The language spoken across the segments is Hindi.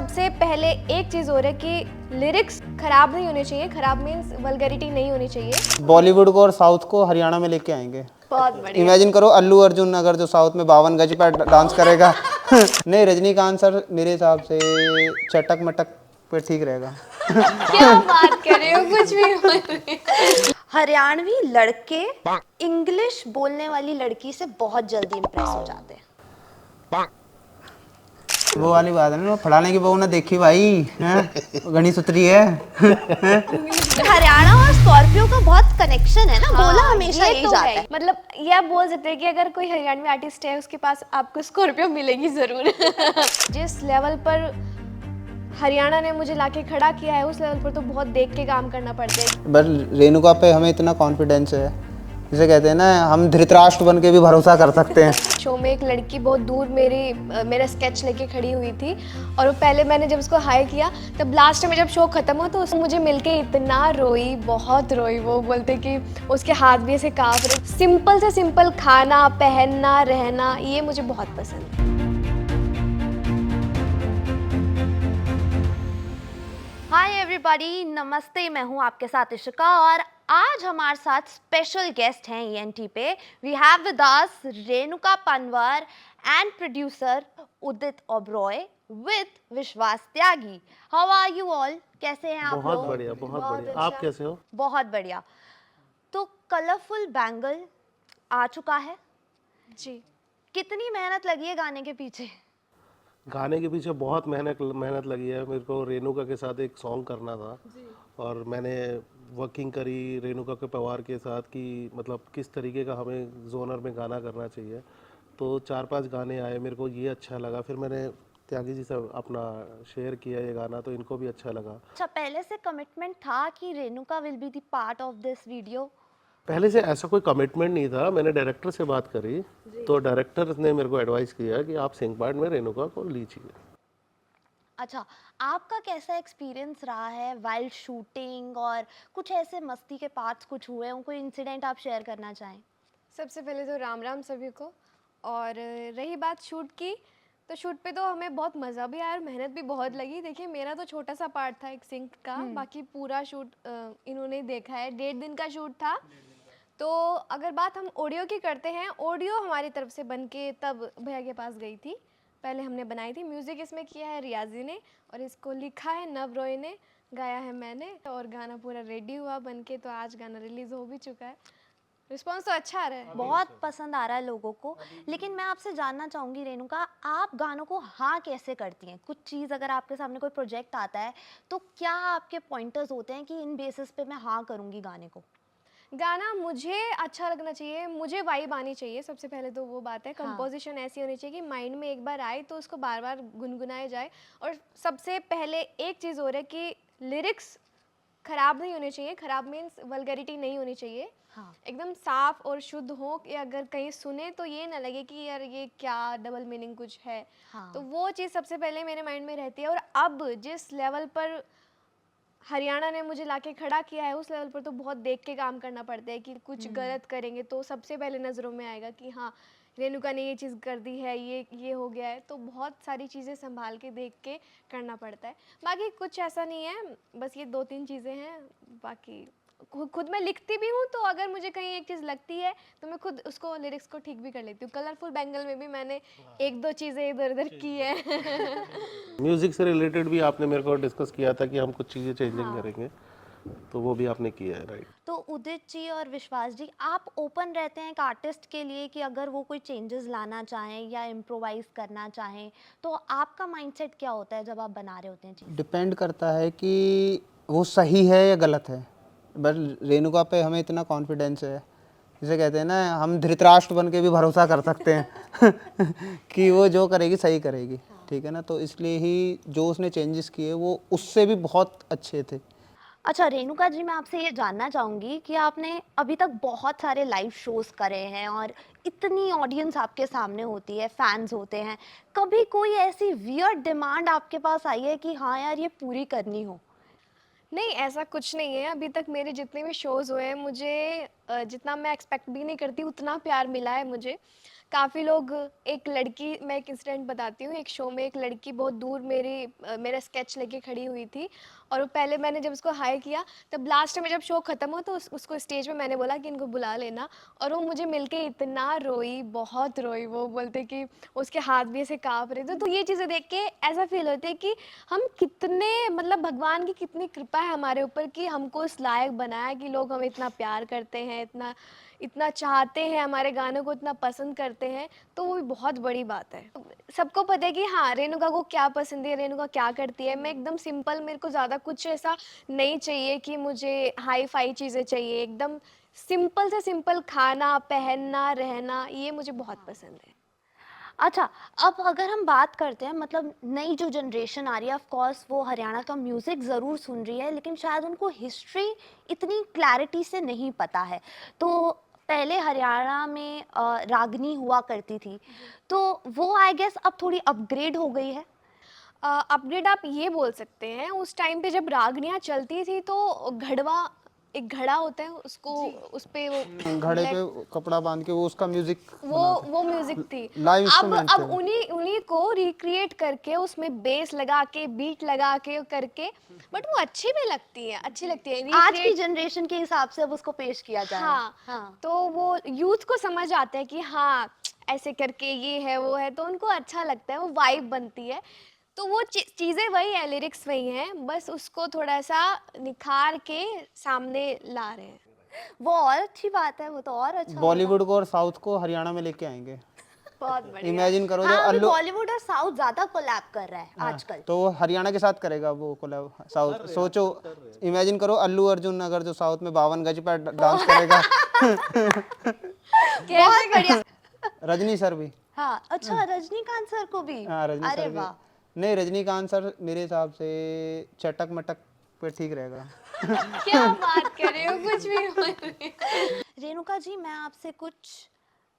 सबसे पहले एक चीज़ हो रहा है कि लिरिक्स खराब नहीं होने चाहिए, खराब मीन्स वल्गैरिटी नहीं होनी चाहिए। बॉलीवुड को और साउथ को हरियाणा में लेके आएंगे। बहुत बढ़िया। इमेजिन करो अल्लू अर्जुन अगर जो साउथ में 52 गज पर डांस करेगा नहीं, रजनीकांत सर मेरे हिसाब से चटक मटक पे ठीक रहेगा। क्या बात कर रहे हो, कुछ भी बोल रहे हो। हरियाणवी लड़के इंग्लिश बोलने वाली लड़की से बहुत जल्दी इंप्रेस हो जाते हैं। वो वाली बात है ना, फलाने की बहू ना देखी भाई, हैं? घनी सुतरी है। हरियाणा और स्कॉर्पियो का बहुत कनेक्शन है ना, बोला हमेशा ये यही तो जाता है। है। मतलब ये आप बोल सकते हैं कि अगर कोई हरियाणवी आर्टिस्ट है उसके पास आपको स्कॉर्पियो मिलेगी जरूर। जिस लेवल पर हरियाणा ने मुझे लाके खड़ा किया है उस लेवल पर तो बहुत देख के काम करना पड़ता है। बस रेणुका पे हमें इतना कॉन्फिडेंस है, जिसे कहते हैं ना हम धृतराष्ट्र बन के भी भरोसा कर सकते हैं। शो में एक लड़की बहुत दूर मेरा स्केच लेके खड़ी हुई थी और वो पहले मैंने जब उसको हाई किया तब लास्ट में जब शो खत्म हुआ तो उसने मुझे मिलके इतना रोई, बहुत रोई। वो बोलते कि उसके हाथ भी ऐसे कांप रहे। सिंपल से सिंपल खाना, पहनना, रहना, ये मुझे बहुत पसंद है। हाय एवरीबॉडी, नमस्ते। मैं हूं आपके साथ इशिका और आज हमारे साथ स्पेशल गेस्ट हैं ईएनटी पे। We have with us Renuka Panwar and producer Udit Oberoi with Vishwas Tyagi. How are you all? कैसे हैं आप लोग? बहुत बढ़िया, बहुत बढ़िया। आप कैसे हो? बहुत बढ़िया। तो कलरफुल बैंगल आ चुका है जी। कितनी मेहनत लगी है गाने के पीछे? गाने के पीछे बहुत मेहनत लगी है। मेरे को रेणुका के साथ एक सॉन्ग करना था और मैंने वर्किंग करी रेणुका के पवार के साथ कि मतलब किस तरीके का हमें जोनर में गाना करना चाहिए। तो 4-5 गाने आए, मेरे को ये अच्छा लगा। फिर मैंने त्यागी जी से अपना शेयर किया ये गाना, तो इनको भी अच्छा लगा। अच्छा, पहले से कमिटमेंट था कि Renuka will be the part of this video? पहले से ऐसा कोई कमिटमेंट नहीं था। मैंने डायरेक्टर से बात करी तो डायरेक्टर ने मेरे को एडवाइस किया कि आप सिंग पार्ट में रेणुका को लीजिए। अच्छा, आपका कैसा एक्सपीरियंस रहा है वाइल शूटिंग और कुछ ऐसे मस्ती के पार्ट्स कुछ हुए हों, कोई इंसिडेंट आप शेयर करना चाहें? सबसे पहले तो राम राम सभी को। और रही बात शूट की, तो शूट पे तो हमें बहुत मज़ा भी आया और मेहनत भी बहुत लगी। देखिए मेरा तो छोटा सा पार्ट था एक सिंक का, बाकी पूरा शूट इन्होंने देखा है। 1.5 दिन का शूट था। तो अगर बात हम ऑडियो की करते हैं, ऑडियो हमारी तरफ से बन के तब भैया के पास गई थी। पहले हमने बनाई थी। म्यूज़िक इसमें किया है रियाजी ने और इसको लिखा है नव रॉय ने, गाया है मैंने और गाना पूरा रेडी हुआ बन के। तो आज गाना रिलीज़ हो भी चुका है। रिस्पॉन्स तो अच्छा आ रहा है। बहुत पसंद आ रहा है लोगों को। लेकिन मैं आपसे जानना चाहूँगी रेणुका, आप गानों को हाँ कैसे करती हैं? कुछ चीज़ अगर आपके सामने कोई प्रोजेक्ट आता है तो क्या आपके पॉइंटर्स होते हैं कि इन बेसिस पे मैं हाँ करूँगी गाने को? गाना मुझे अच्छा लगना चाहिए, मुझे वाइब आनी चाहिए। सबसे पहले तो वो बात है। कंपोजिशन ऐसी होनी चाहिए कि माइंड में एक बार आए तो उसको बार बार गुनगुनाया जाए। और सबसे पहले एक चीज़ हो रहा है कि लिरिक्स खराब नहीं होने चाहिए, खराब मीन्स वल्गैरिटी नहीं होनी चाहिए। हाँ। एकदम साफ और शुद्ध हो कि अगर कहीं सुने तो ये ना लगे कि यार ये क्या डबल मीनिंग कुछ है। हाँ। तो वो चीज़ सबसे पहले मेरे माइंड में रहती है। और अब जिस लेवल पर हरियाणा ने मुझे लाके खड़ा किया है उस लेवल पर तो बहुत देख के काम करना पड़ता है कि कुछ गलत करेंगे तो सबसे पहले नज़रों में आएगा कि हाँ रेणुका ने ये चीज़ कर दी है, ये हो गया है। तो बहुत सारी चीज़ें संभाल के देख के करना पड़ता है। बाकी कुछ ऐसा नहीं है, बस ये 2-3 चीज़ें हैं। बाकी खुद मैं लिखती भी हूँ तो अगर मुझे कहीं एक चीज़ लगती है तो मैं खुद उसको लिरिक्स को ठीक भी कर लेती हूँ। कलरफुल बैंगल में भी मैंने 1-2 चीज़ें इधर उधर की है। म्यूजिक से रिलेटेड भी आपने मेरे को डिस्कस किया था कि हम कुछ चीज़ें चेंजिंग करेंगे, तो वो भी आपने किया है, राइट? तो उदित जी और विश्वास जी, आप ओपन रहते हैं एक आर्टिस्ट के लिए कि अगर वो कोई चेंजेस लाना चाहें या इम्प्रोवाइज करना चाहें, तो आपका माइंडसेट क्या होता है जब आप बना रहे होते हैं चीज़? डिपेंड करता है कि वो सही है या गलत है। बस रेणुका पे हमें इतना कॉन्फिडेंस है, जिसे कहते हैं ना हम धृतराष्ट्र बन के भी भरोसा कर सकते हैं कि वो जो करेगी सही करेगी। ठीक है ना, तो इसलिए ही जो उसने चेंजेस किए वो उससे भी बहुत अच्छे थे। अच्छा रेणुका जी, मैं आपसे ये जानना चाहूँगी कि आपने अभी तक बहुत सारे लाइव शोज़ करे हैं और इतनी ऑडियंस आपके सामने होती है, फैंस होते हैं। कभी कोई ऐसी वियर्ड डिमांड आपके पास आई है कि हाँ यार ये पूरी करनी हो? नहीं, ऐसा कुछ नहीं है। अभी तक मेरे जितने भी शोज़ हुए हैं मुझे जितना मैं एक्सपेक्ट भी नहीं करती उतना प्यार मिला है मुझे। काफ़ी लोग, एक लड़की, मैं एक इंसिडेंट बताती हूँ, एक शो में एक लड़की बहुत दूर मेरा स्केच लेके खड़ी हुई थी, और वो पहले मैंने जब उसको हाय किया, तब लास्ट में जब शो ख़त्म हुआ तो उसको स्टेज पे मैंने बोला कि इनको बुला लेना, और वो मुझे मिलके इतना रोई, बहुत रोई। वो बोलते कि उसके हाथ भी ऐसे काँप रहे थे। तो ये चीज़ें देख के ऐसा फील होता है कि हम कितने, मतलब भगवान की कितनी कृपा है हमारे ऊपर कि हमको इस लायक बनाया कि लोग हमें इतना प्यार करते हैं, इतना इतना चाहते हैं, हमारे गानों को इतना पसंद करते हैं, तो वो भी बहुत बड़ी बात है। सबको पता है कि हाँ, रेणुका को क्या पसंद है, रेणुका क्या करती है। मैं एकदम सिंपल, मेरे को ज़्यादा कुछ ऐसा नहीं चाहिए कि मुझे हाई फाई चीज़ें चाहिए। एकदम सिंपल से सिंपल खाना, पहनना, रहना, ये मुझे बहुत पसंद है। अच्छा, अब अगर हम बात करते हैं, मतलब नई जो जनरेशन आ रही है, ऑफ कोर्स वो हरियाणा का म्यूज़िक ज़रूर सुन रही है, लेकिन शायद उनको हिस्ट्री इतनी क्लैरिटी से नहीं पता है। तो पहले हरियाणा में रागनी हुआ करती थी, तो वो आई गेस अब थोड़ी अपग्रेड हो गई है। अपग्रेड आप ये बोल सकते हैं, उस टाइम पे जब रागनियाँ चलती थी तो घड़वा, एक घड़ा होता है, उसको उस पे वो घड़े black- पे कपड़ा बांध के वो उसका म्यूजिक वो म्यूजिक थी। लाइव अब इंस्ट्रूमेंट थे वो। उन्हीं को रिक्रिएट करके उसमें बेस लगा के, बीट लगा के करके, बट वो अच्छी भी लगती है, अच्छी लगती है। आज की recreate- जनरेशन के हिसाब से अब उसको पेश किया जा रहा है। हाँ, हाँ। तो वो यूथ को समझ आता है कि हाँ, ऐसे करके ये है वो है, तो उनको अच्छा लगता है, वो वाइब बनती है। तो वो चीज़ें वही है, लिरिक्स वही हैं, बस उसको थोड़ा सा निखार के सामने ला रहे हैं। वो और अच्छी बात है, वो तो और अच्छा होगा। बॉलीवुड को और साउथ को हरियाणा में लेके आएंगे। बहुत बढ़िया। इमेजिन करो जो हाँ, अभी अल्लू, बॉलीवुड और साउथ ज्यादा कोलैब कर रहा है हाँ, आजकल। तो वो हरियाणा के साथ करेगा वो कोलैब साउथ। सोचो, इमेजिन करो अल्लू अर्जुन अगर जो साउथ में 52 गज पर डांस करेगा। बहुत बढ़िया। रजनी सर भी। हाँ, अच्छा, रजनीकांत सर को भी। हाँ, रजनी अरे सर भी। वाह। नहीं, रजनीकांत सर मेरे हिसाब से चटक मटक पे ठीक रहेगा। क्या बात कर रहे हो, कुछ भी हो। रेणुका जी, मैं आपसे कुछ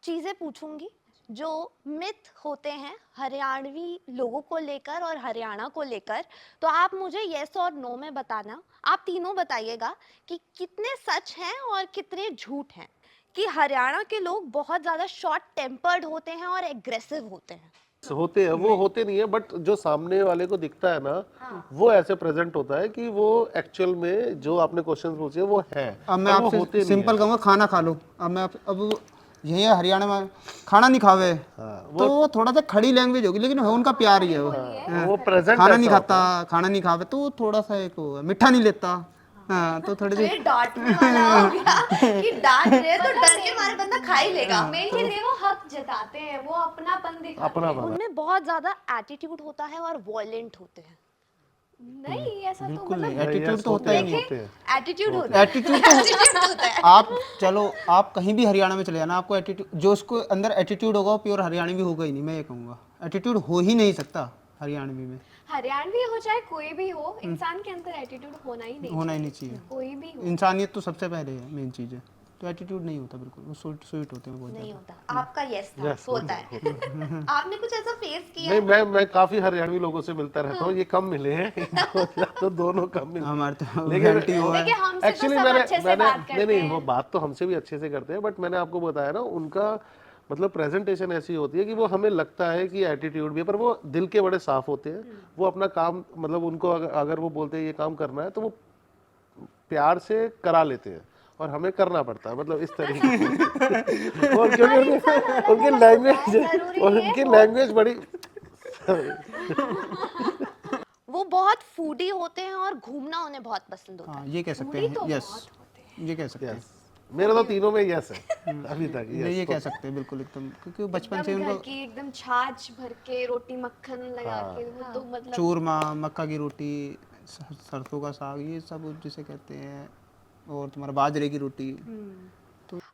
चीजें पूछूंगी जो मिथ होते हैं हरियाणवी लोगों को लेकर और हरियाणा को लेकर, तो आप मुझे यस और नो में बताना। आप तीनों बताइएगा कि कितने सच हैं और कितने झूठ हैं कि हरियाणा के लोग बहुत ज्यादा शॉर्ट टेम्पर्ड होते हैं और एग्रेसिव होते हैं। होते हैं, वो होते नहीं है, बट जो सामने वाले को दिखता है ना, वो ऐसे प्रेजेंट होता है कि वो एक्चुअल में जो आपने क्वेश्चन पूछे वो है। अब मैं पर वो होते आपसे नहीं सिंपल कहूँगा, खाना खा लो। अब मैं अब यही है हरियाणा में, खाना नहीं खावे तो वो थोड़ा सा खड़ी लैंग्वेज होगी, लेकिन उनका प्यार ही है वो प्रेजेंट खाना नहीं खाता, खाना नहीं खावे तो थोड़ा सा एक वो है, मीठा नहीं लेता। हाँ, तो थोड़ी सी ये डांटने वाला हो गया कि डांट रहे तो डर के मारे बंदा खा ही लेगा। मेन चीज़ ये, वो हक जताते हैं, वो अपनापन दिखाते अपना हैं। बना। उनमें बहुत ज्यादा एटीट्यूड होता है और वॉयलेंट होते हैं। नहीं, ऐसा तो बिल्कुल मतलब नहीं, एटीट्यूड तो होता ही नहीं। होते हैं। एटीट्यूड होता है। एटीट्यूड तो एटीट्यूड होता है। आप चलो, आप कहीं भी हरियाणा में चले जाना, आपको एटीट्यूड, जो उसको अंदर एटीट्यूड होगा वो प्योर हरियाणवी होगा ही नहीं। मैं ये कहूँगा एटीट्यूड हो ही नहीं सकता हरियाणवी में, हरियाणवी हो चाहे कोई भी हो, इंसान के अंदर एटीट्यूड होना ही नहीं होना ही चाहिए। नहीं चाहिए। कोई भी हो। इंसानियत तो सबसे पहले है, मेन चीज़ है। तो एटीट्यूड नहीं होता बिल्कुल, वो स्वीट स्वीट होते हैं बहुत नहीं ज़्यादा। होता। आपका यस था, Yes, होता है। आपने कुछ ऐसा फेस किया? नहीं, मैं काफी हरियाणवी लोगों से मिलता रहता हूँ, ये कम मिले हैं। तो दोनों कम मिले। हमारे तो लेकिन reality वो है। देखिए, हमसे तो एक्चुअली सब मैंने अच्छे से मैंने बात नहीं करते नहीं हैं। वो बात तो हमसे भी अच्छे से करते हैं, बट मैंने आपको बताया ना, उनका मतलब प्रेजेंटेशन ऐसी होती है कि वो हमें लगता है कि एटीट्यूड भी है, पर वो दिल के बड़े साफ होते हैं। वो अपना काम, मतलब उनको अगर वो बोलते हैं ये काम करना है तो वो प्यार से करा लेते हैं, और हमें करना पड़ता है, मतलब इस तरीके से। और क्योंकि उनकी लैंग्वेज बड़ी वो बहुत फूडी होते हैं और घूमना उन्हें बहुत पसंद होता है। हाँ, ये कह सकते पूरी हैं, तो यस, बहुत होते ये कह सकते हैं। यस, मेरे तो तीनों में यस है अभी तक। ये कह सकते हैं बिल्कुल एकदम, क्योंकि वो बचपन से एकदम घर उनको की एकदम छाछ भर के रोटी मक्खन लगा के, वो तो मतलब चूरमा, मक्का की रोटी, सरसों का साग, ये सब जिसे कहते हैं, और तुम्हारा बाजरे की रोटी।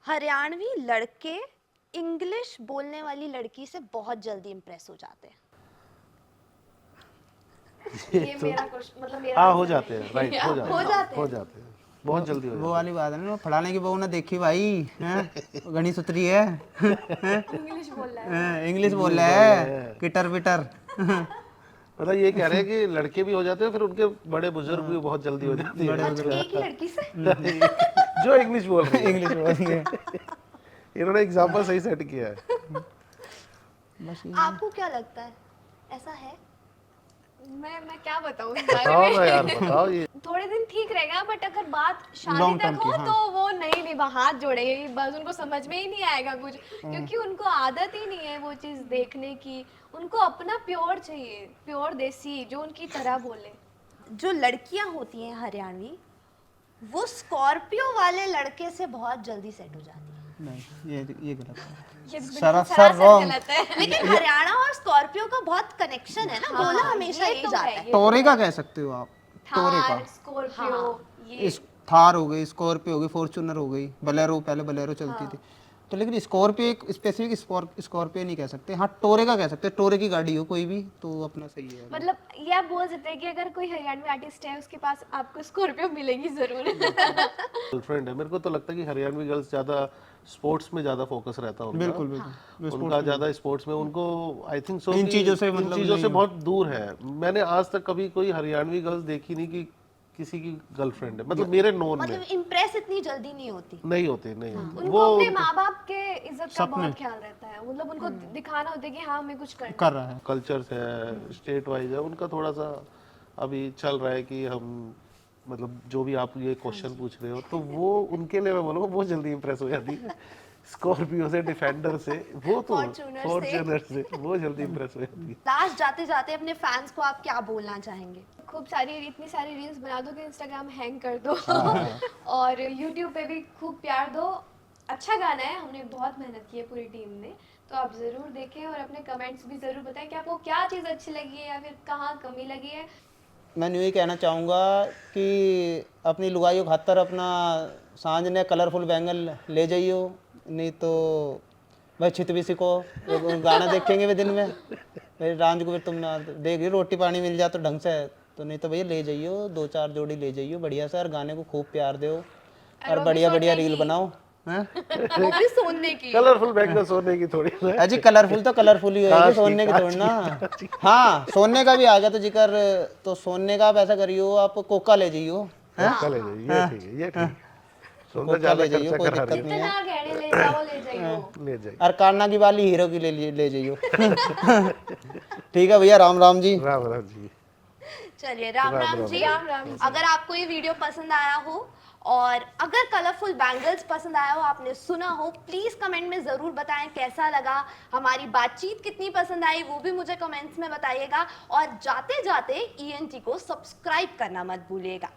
हरियाणवी लड़के इंग्लिश बोलने वाली लड़की से बहुत जल्दी इंप्रेस हो जाते हैं। ये मेरा क्वेश्चन, मतलब मेरा हाँ, हो आंसर जाते नहीं हैं, राइट, हो जाते हैं, बहुत जल्दी हो वो वाली बात है ना, फलाने की बहू ने देखी भाई, हैं गणी सुतरी है, इंग्लिश बोल रहा है। इंग्लिश बोल रहा है, किटर पिटर। मतलब ये कह रहे हैं कि लड़के भी हो जाते हैं, फिर उनके बड़े बुजुर्ग भी बहुत जल्दी हो जाते हैं। अच्छा, एक ही लड़की से? जो इंग्लिश बोल रही है इंग्लिश बोलती है। इन्होंने एग्जाम्पल सही सेट किया है। बस ये आपको क्या लगता है, ऐसा है? मैं क्या बताऊँ इस बारे बताओ में। ना यार, बताओ ये। थोड़े दिन ठीक रहेगा बट अगर बात शादी Long तक term हो की, हाँ। तो वो नहीं निभा हाथ जोड़ेंगे, बस उनको समझ में ही नहीं आएगा कुछ, क्योंकि उनको आदत ही नहीं है वो चीज़ देखने की। उनको अपना प्योर चाहिए, प्योर देसी जो उनकी तरह बोले। जो लड़कियां होती हैं हरियाणवी, वो स्कॉर्पियो वाले लड़के से बहुत जल्दी सेट हो जाती हैं। नहीं, ये गलत है। ये बिल्कुल सरासर सरासर wrong। गलत है। लेकिन हरियाणा और स्कॉर्पियो का बहुत कनेक्शन है ना, बोला हमेशा ये यही तो जाता है, है। ये टोरे का कह सकते हो आप, टोरे थार, का। स्कॉर्पियो, ये इस थार हो गई, स्कॉर्पियो हो गई, फॉर्च्यूनर हो गई, बलेरो, पहले बलेरो चलती थी। तो लेकिन स्कॉर्पियो एक स्पेसिफिक स्कॉर्पियो नहीं कह सकते, हाँ टोरे का कह सकते हैं। टोरे की गाड़ी हो कोई भी तो अपना सही है। मतलब ये आप बोल सकते हैं कि अगर कोई हरियाणवी आर्टिस्ट है उसके पास आपको स्कॉर्पियो मिलेगी जरूर। गर्लफ्रेंड है, मेरे को तो लगता है कि हरियाणवी गर्ल्स ज्यादा स्पोर्ट्स में ज्यादा फोकस रहता है उनका। बिल्कुल बिल्कुल। उनका ज्यादा स्पोर्ट्स में उनको आई थिंक सो इन चीजों से इन मतलब चीजों से नहीं। बहुत दूर है। मैंने आज तक कभी कोई हरियाणवी गर्ल्स देखी नहीं कि किसी की गर्लफ्रेंड है, मतलब मेरे नोन में मतलब इम्प्रेस इतनी जल्दी नहीं होती। नहीं होते, नहीं होते। उनको अपने माँ बाप के इज्जत का सपने। बहुत ख्याल रहता है, मतलब उनको दिखाना होता है कि हाँ हमें कुछ करना कर रहा है। कल्चर्स है, स्टेट वाइज है, उनका थोड़ा सा अभी चल रहा है कि हम मतलब जो भी आप ये क्वेश्चन पूछ रहे हो तो वो उनके लिए मैं बोलूँगा बहुत जल्दी इंप्रेस हो जाती है। स्कॉर्पियो से, डिफेंडर से, वो तो Fortuner से। फॉर्च्यूनर से बहुत जल्दी इंप्रेस हो जाती है। लास्ट जाते जाते अपने फैंस को आप क्या बोलना चाहेंगे? खूब सारी इतनी सारी रील्स बना दो कि इंस्टाग्राम हैंग कर दो और यूट्यूब पे भी खूब प्यार दो। अच्छा गाना है, हमने बहुत मेहनत की है पूरी टीम ने, तो आप ज़रूर देखें और अपने कमेंट्स भी ज़रूर बताएं कि आपको क्या चीज़ अच्छी लगी है या फिर कहाँ कमी लगी है। मैं यही कहना चाहूँगा कि अपनी लुगाइयों खातर अपना सांझ ने कलरफुल बैंगल ले जाइयो, नहीं तो भाई छित भी सीखो। गाना देखेंगे वे दिन में भाई रांझ को फिर तुम ना देख रोटी पानी मिल जाए तो ढंग से, तो नहीं तो भैया ले जाइयो 2-4 जोड़ी ले जाइयो बढ़िया से, और गाने को खूब प्यार दो और बढ़िया बढ़िया रील बनाओ हैं। वो भी सोने की। कलरफुल बैंगल सोने की थोड़ी ना। अजी कलरफुल तो कलरफुल ही होगी, सोने की थोड़ी ना। हाँ सोने का भी आ गया तो जिक्र, तो सोने का आप ऐसा करियो, आप कोका ले जाइयो, कोका ले जाइए, ये ठीक है, ये ठीक है। सुंदर कोका ज्यादा ले जाइयो, खर्चा कोई करा रही दिक्कत नहीं है। इतना गहने ले जाओ ले जाइयो। ले जाइए। और कान्ना की वाली हीरो की ले जाइयो। ठीक है भैया, राम राम जी। राम राम जी। चलिए राम राम जी। अगर आपको ये वीडियो पसंद आया हो और अगर कलरफुल बैंगल्स पसंद आया हो, आपने सुना हो, प्लीज कमेंट में जरूर बताएं कैसा लगा, हमारी बातचीत कितनी पसंद आई वो भी मुझे कमेंट्स में बताइएगा। और जाते जाते ENT को सब्सक्राइब करना मत भूलिएगा।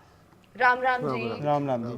राम राम जी। राम राम जी।